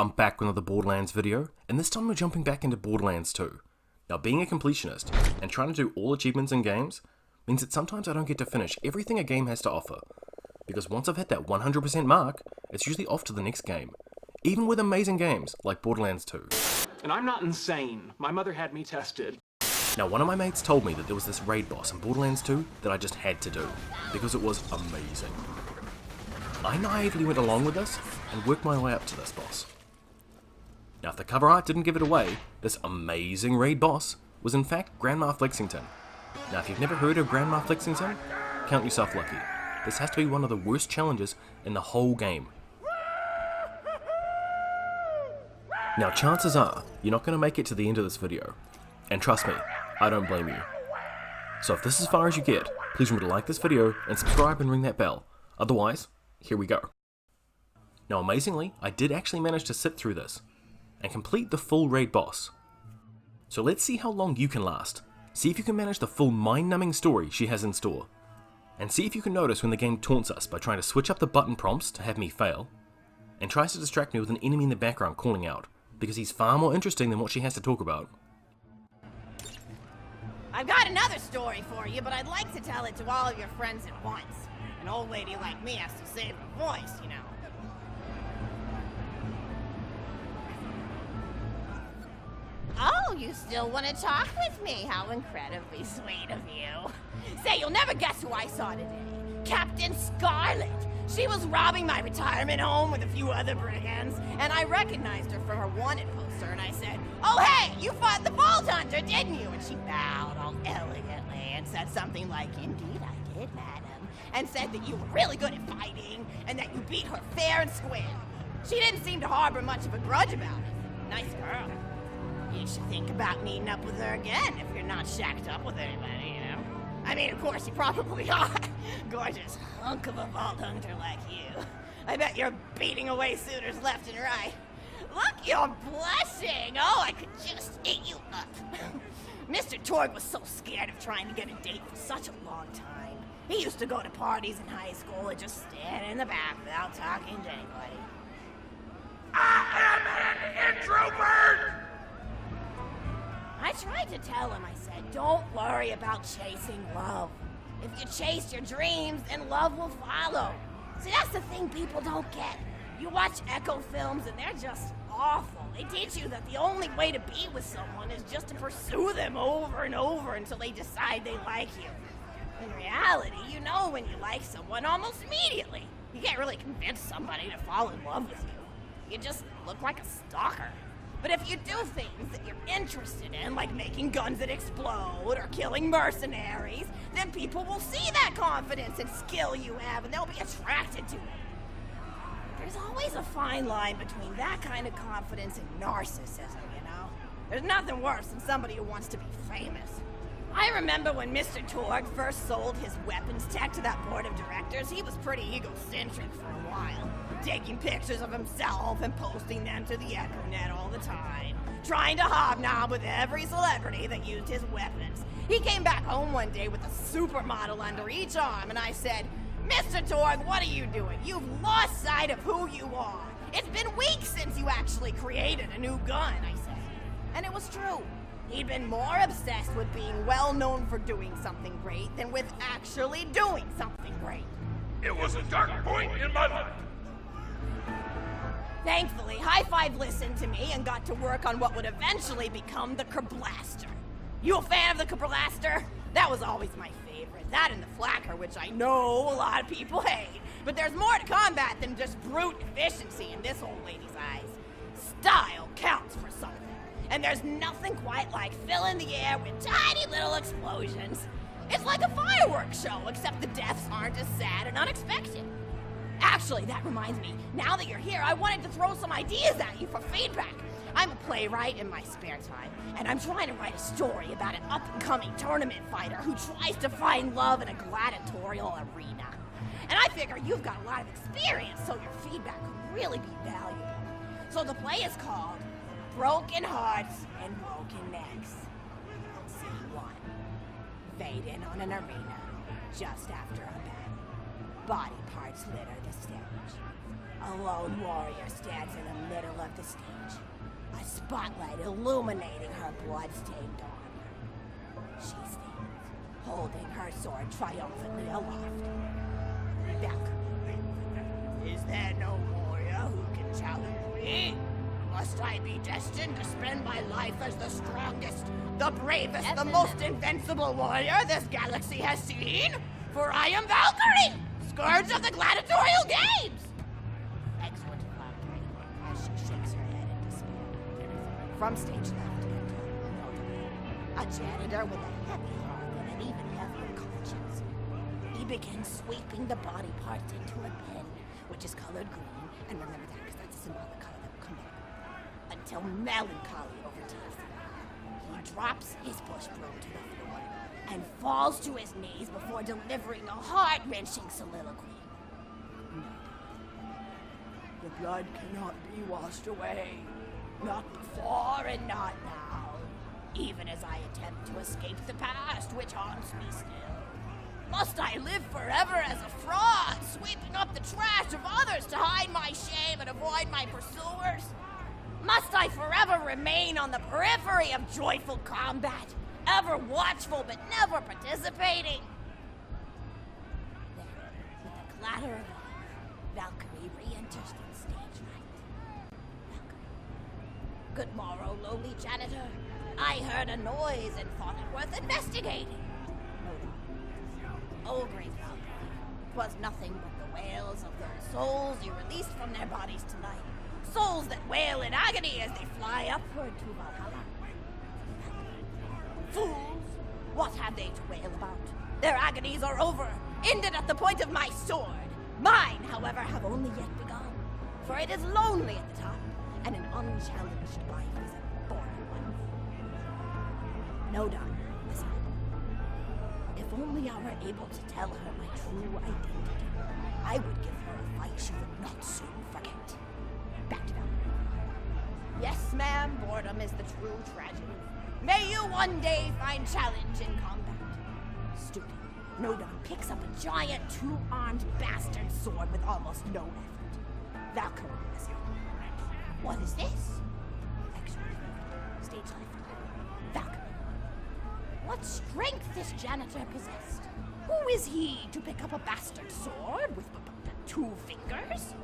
I'm back with another Borderlands video, and this time we're jumping back into Borderlands 2. Now, being a completionist, and trying to do all achievements in games, means that sometimes I don't get to finish everything a game has to offer. Because once I've hit that 100% mark, it's usually off to the next game. Even with amazing games, like Borderlands 2. And I'm not insane. My mother had me tested. Now, one of my mates told me that there was this raid boss in Borderlands 2 that I just had to do, because it was amazing. I naively went along with this, and worked my way up to this boss. Now, if the cover art didn't give it away, this amazing raid boss was in fact Grandma Flexington. Now, if you've never heard of Grandma Flexington, count yourself lucky. This has to be one of the worst challenges in the whole game. Now, chances are, you're not going to make it to the end of this video. And trust me, I don't blame you. So if this is as far as you get, please remember to like this video and subscribe and ring that bell. Otherwise, here we go. Now, amazingly, I did actually manage to sit through this and complete the full raid boss. So let's see how long you can last. See if you can manage the full mind-numbing story she has in store. And see if you can notice when the game taunts us by trying to switch up the button prompts to have me fail, and tries to distract me with an enemy in the background calling out, because he's far more interesting than what she has to talk about. I've got another story for you, but I'd like to tell it to all of your friends at once. An old lady like me has to save her voice, you know. Oh, you still want to talk with me? How incredibly sweet of you. Say, you'll never guess who I saw today. Captain Scarlet. She was robbing my retirement home with a few other brigands, and I recognized her from her wanted poster, and I said, "Oh, hey, you fought the Vault Hunter, didn't you?" And she bowed all elegantly and said something like, "Indeed I did, madam," and said that you were really good at fighting, and that you beat her fair and square. She didn't seem to harbor much of a grudge about it. Nice girl. You should think about meeting up with her again if you're not shacked up with anybody, you know? I mean, of course, you probably are. Gorgeous hunk of a vault hunter like you. I bet you're beating away suitors left and right. Look, you're blushing. Oh, I could just eat you up. Mr. Torgue was so scared of trying to get a date for such a long time. He used to go to parties in high school and just stand in the back without talking to anybody. I am an introvert! I tried to tell him, I said, don't worry about chasing love. If you chase your dreams, then love will follow. See, that's the thing people don't get. You watch Echo films and they're just awful. They teach you that the only way to be with someone is just to pursue them over and over until they decide they like you. In reality, you know when you like someone almost immediately. You can't really convince somebody to fall in love with you. You just look like a stalker. But if you do things that you're interested in, like making guns that explode or killing mercenaries, then people will see that confidence and skill you have and they'll be attracted to it. There's always a fine line between that kind of confidence and narcissism, you know? There's nothing worse than somebody who wants to be famous. I remember when Mr. Torgue first sold his weapons tech to that board of directors, he was pretty egocentric for a while. Taking pictures of himself and posting them to the EchoNet all the time. Trying to hobnob with every celebrity that used his weapons. He came back home one day with a supermodel under each arm, and I said, "Mr. Torgue, what are you doing? You've lost sight of who you are. It's been weeks since you actually created a new gun," I said. And it was true. He'd been more obsessed with being well known for doing something great than with actually doing something great. It was a dark point in my life. Thankfully, High Five listened to me and got to work on what would eventually become the Kerblaster. You a fan of the Kerblaster? That was always my favorite. That and the Flacker, which I know a lot of people hate. But there's more to combat than just brute efficiency in this old lady's eyes. Style counts for something. And there's nothing quite like filling the air with tiny little explosions. It's like a fireworks show, except the deaths aren't as sad and unexpected. Actually, that reminds me, now that you're here, I wanted to throw some ideas at you for feedback. I'm a playwright in my spare time, and I'm trying to write a story about an up-and-coming tournament fighter who tries to find love in a gladiatorial arena. And I figure you've got a lot of experience, so your feedback could really be valuable. So the play is called Broken Hearts and Broken Necks. Scene 1. Fade in on an arena just after a battle. Body part guards litter the stage. A lone warrior stands in the middle of the stage, a spotlight illuminating her blood-stained armor. She stands, holding her sword triumphantly aloft. Valkyrie, is there no warrior who can challenge me? Must I be destined to spend my life as the strongest, the bravest, the most invincible warrior this galaxy has seen? For I am Valkyrie, scourge of the gladiatorial games! Excellent, Valkyrie, as she shakes her head in despair. From stage left and a janitor with a heavy heart and an even heavier conscience. He begins sweeping the body parts into a bin, which is colored green, and remember that because that's a symbolic color that will come back. Until melancholy overtakes him. He drops his bush broom to the floor and falls to his knees before delivering a heart-wrenching soliloquy. The blood cannot be washed away. Not before and not now. Even as I attempt to escape the past which haunts me still. Must I live forever as a fraud, sweeping up the trash of others to hide my shame and avoid my pursuers? Must I forever remain on the periphery of joyful combat, ever watchful but never participating? Then, with a clatter of arms, Valkyrie re-enters the stage right. Valkyrie. Good morrow, lowly janitor. I heard a noise and thought it worth investigating. Oh, great Valkyrie, 'twas nothing but the wails of those souls you released from their bodies tonight. Souls that wail in agony as they fly upward to Valhalla. Fools! What have they to wail about? Their agonies are over, ended at the point of my sword. Mine, however, have only yet begun. For it is lonely at the top, and an unchallenged life is a boring one. No doubt, listen. If only I were able to tell her my true identity, I would give her a fight she would not soon forget. Back to Valkyrie. Yes, ma'am, boredom is the true tragedy. May you one day find challenge in combat. Stupid, Nodon picks up a giant two-armed bastard sword with almost no effort. Valkyrie is here. What is this? Extra. Stage left. Valkyrie. What strength this janitor possessed? Who is he to pick up a bastard sword with two fingers?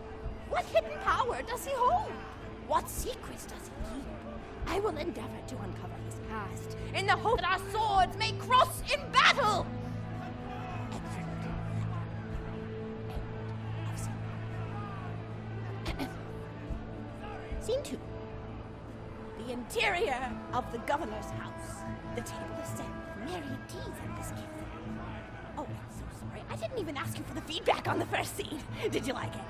What hidden power does he hold? What secrets does he keep? I will endeavor to uncover his past, in the hope that our swords may cross in battle! Excellent. End of scene. Scene 2. The interior of the governor's house. The table is set with myriad teas and biscuits. Oh, I'm so sorry. I didn't even ask you for the feedback on the first scene. Did you like it?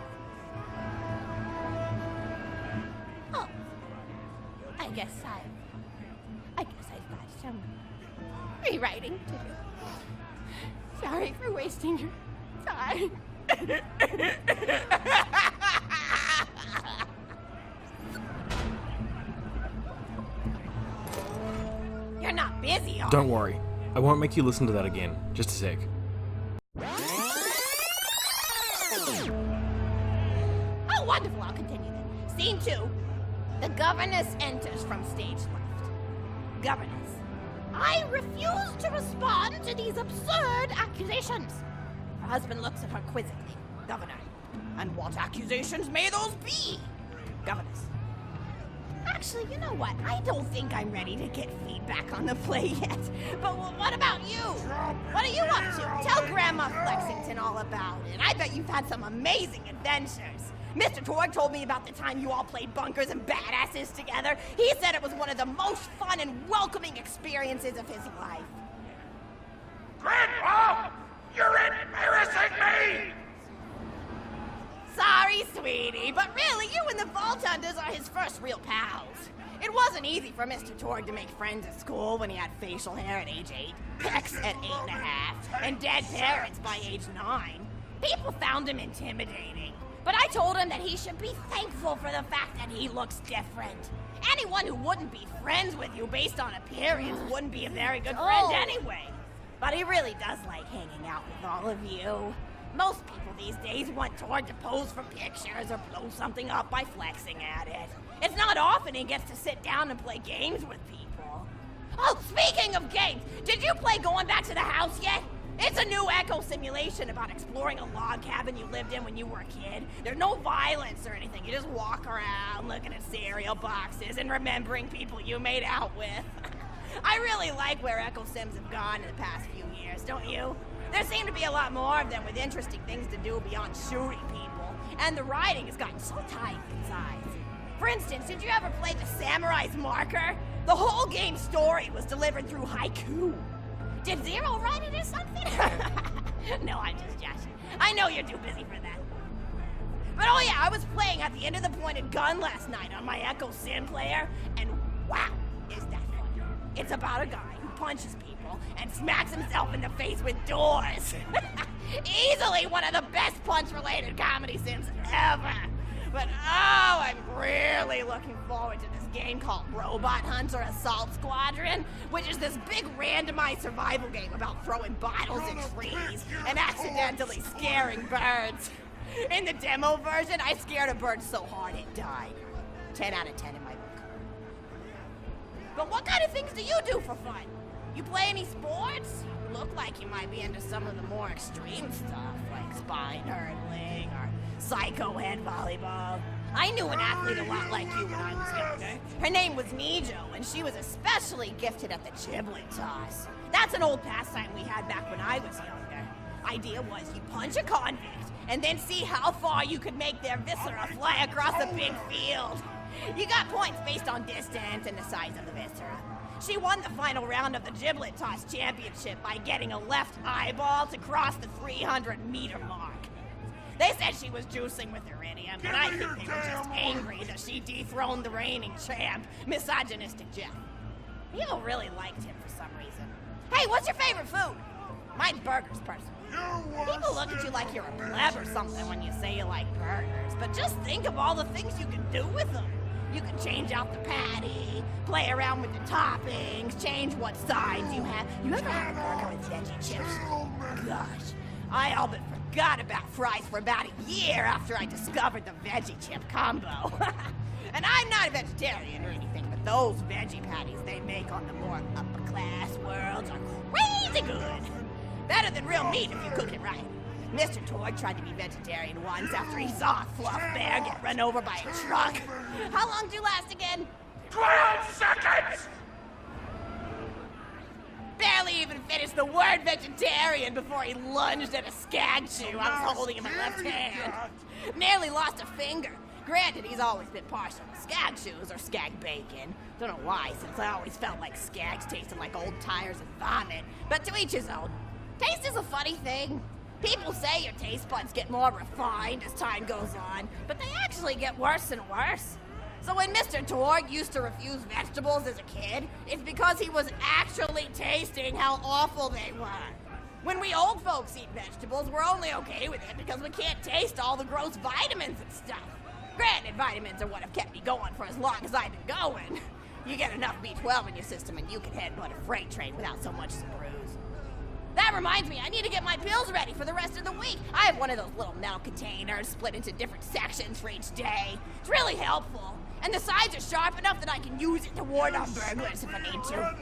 Oh. I guess I've got some rewriting to do. Sorry for wasting your time. You're not busy, are Don't you? worry. I won't make you listen to that again. Just a sec. Oh, wonderful. I'll continue then. Scene 2. The governess enters from stage left. Governess, I refuse to respond to these absurd accusations. Her husband looks at her quizzically. Governor, and what accusations may those be? Governess. Actually, you know what? I don't think I'm ready to get feedback on the play yet. But what about you? What are you up to? Tell Grandma Flexington all about it. I bet you've had some amazing adventures. Mr. Torgue told me about the time you all played bunkers and badasses together. He said it was one of the most fun and welcoming experiences of his life. Grandpa! You're embarrassing me! Sorry, sweetie, but really, you and the Vault Hunters are his first real pals. It wasn't easy for Mr. Torgue to make friends at school when he had facial hair at age 8, pecs at 8.5, and dead parents by age 9. People found him intimidating. But I told him that he should be thankful for the fact that he looks different. Anyone who wouldn't be friends with you based on appearance wouldn't be a very good friend anyway. But he really does like hanging out with all of you. Most people these days want Torgue to pose for pictures or blow something up by flexing at it. It's not often he gets to sit down and play games with people. Oh, speaking of games, did you play Going Back to the House yet? It's a new echo simulation about exploring a log cabin you lived in when you were a kid. There's no violence or anything. You just walk around looking at cereal boxes and remembering people you made out with. I really like where echo sims have gone in the past few years, don't you? There seem to be a lot more of them with interesting things to do beyond shooting people, and the writing has gotten so tight and concise. For instance, did you ever play The Samurai's Marker? The whole game's story was delivered through haiku. Did Zero write it or something? No, I'm just joshing. I know you're too busy for that. But oh yeah, I was playing At the End of the Pointed Gun last night on my Echo Sim player, and wow, is that fun. It's about a guy who punches people and smacks himself in the face with doors. Easily one of the best punch-related comedy sims ever. But oh, I'm really looking forward to this game called Robot Hunter Assault Squadron, which is this big randomized survival game about throwing bottles at trees and accidentally scaring birds. In the demo version, I scared a bird so hard it died. 10 out of 10 in my book. But what kind of things do you do for fun? You play any sports? You look like you might be into some of the more extreme stuff, like spine hurdling or psycho head volleyball. I knew an athlete a lot like you when I was younger. Her name was Nijo, and she was especially gifted at the giblet toss. That's an old pastime we had back when I was younger. Idea was you punch a convict, and then see how far you could make their viscera fly across a big field. You got points based on distance and the size of the viscera. She won the final round of the giblet toss championship by getting a left eyeball to cross the 300-meter mark. They said she was juicing with iridium, but I think they were just angry that she dethroned the reigning champ, misogynistic Jeff. People really liked him for some reason. Hey, what's your favorite food? Mine's burgers, personally. People look at you like you're a pleb or something when you say you like burgers, but just think of all the things you can do with them. You can change out the patty, play around with the toppings, change what sides you have. You ever had a burger with veggie chips? Gosh, I all but forgot about fries for about a year after I discovered the veggie chip combo. And I'm not a vegetarian or anything, but those veggie patties they make on the more upper class worlds are crazy good. Better than real meat if you cook it right. Mr. Torgue tried to be vegetarian once after he saw a fluff bear get run over by a truck. How long do you last again? 12 seconds! Barely even finished the word vegetarian before he lunged at a skag shoe I was holding in my left hand. Nearly lost a finger. Granted, he's always been partial to skag shoes or skag bacon. Don't know why, since I always felt like skags tasted like old tires and vomit. But to each his own. Taste is a funny thing. People say your taste buds get more refined as time goes on, but they actually get worse and worse. So when Mr. Torgue used to refuse vegetables as a kid, it's because he was actually tasting how awful they were. When we old folks eat vegetables, we're only okay with it because we can't taste all the gross vitamins and stuff. Granted, vitamins are what have kept me going for as long as I've been going. You get enough B12 in your system and you can headbutt a freight train without so much as a bruise. That reminds me, I need to get my pills ready for the rest of the week. I have one of those little metal containers split into different sections for each day. It's really helpful. And the sides are sharp enough that I can use it to ward off burglars if I need to.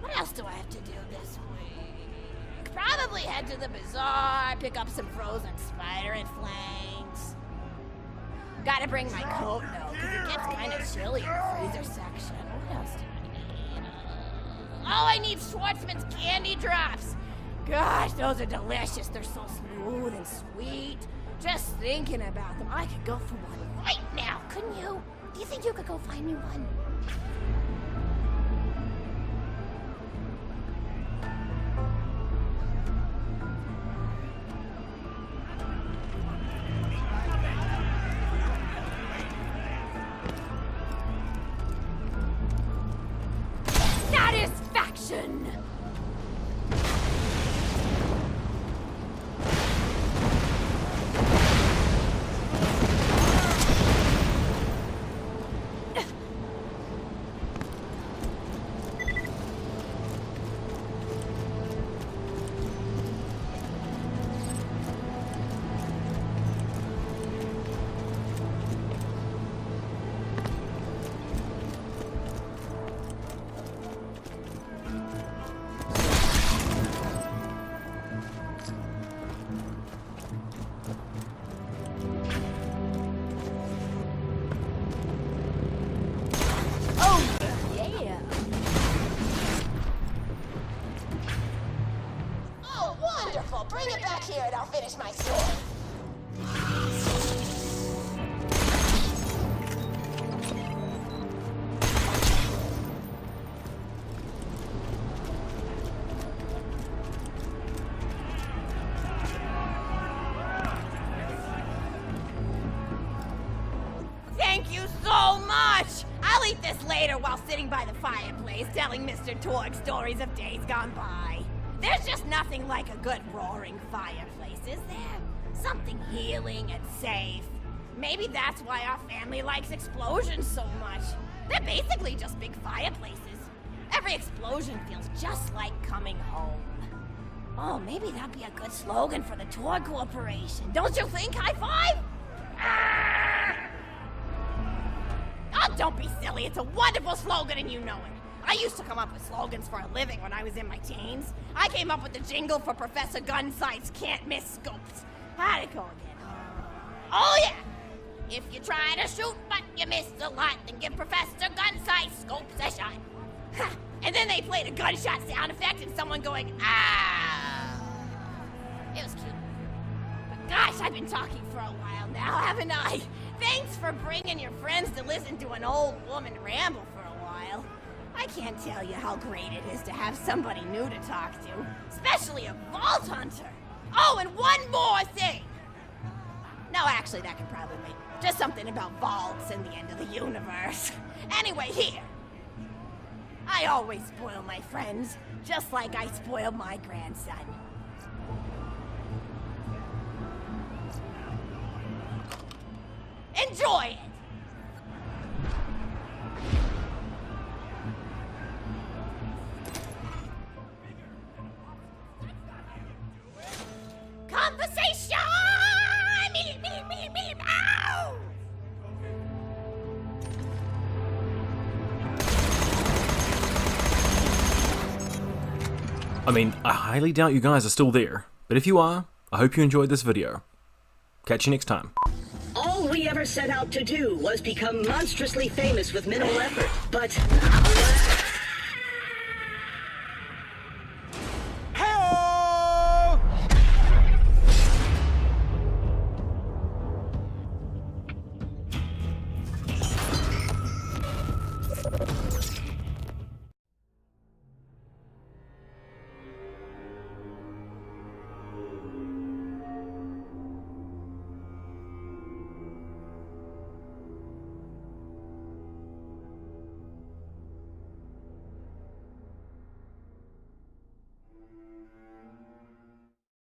What else do I have to do this week? Probably head to the bazaar, pick up some frozen spider and flanks. Gotta bring my coat though, because it gets kind of chilly in the freezer section. What else do I need? Oh, I need Schwartzman's candy drops. Gosh, those are delicious. They're so smooth and sweet. Just thinking about them, I could go for one right now, couldn't you? Do you think you could go find me one? Satisfaction! finish my story. Thank you so much! I'll eat this later while sitting by the fireplace telling Mr. Torgue stories of days gone by. There's just nothing like a good roaring fireplace, is there? Something healing and safe. Maybe that's why our family likes explosions so much. They're basically just big fireplaces. Every explosion feels just like coming home. Oh, maybe that'd be a good slogan for the Torgue Corporation. Don't you think? High five? Oh, don't be silly. It's a wonderful slogan and you know it. I used to come up with slogans for a living when I was in my teens. I came up with the jingle for Professor Gunsight's Can't Miss Scopes. How'd it go again? Oh yeah! If you try to shoot but you miss a lot, then give Professor Gunsight's Scopes a shot. Ha! And then they played a gunshot sound effect and someone going, ah! It was cute. But gosh, I've been talking for a while now, haven't I? Thanks for bringing your friends to listen to an old woman ramble for a while. I can't tell you how great it is to have somebody new to talk to, especially a vault hunter. Oh, and one more thing. No, actually, that can probably wait. Just something about vaults and the end of the universe. Anyway, here. I always spoil my friends, just like I spoiled my grandson. Enjoy it! Conversation! Ow! I mean, I highly doubt you guys are still there, but if you are, I hope you enjoyed this video. Catch you next time. All we ever set out to do was become monstrously famous with minimal effort, but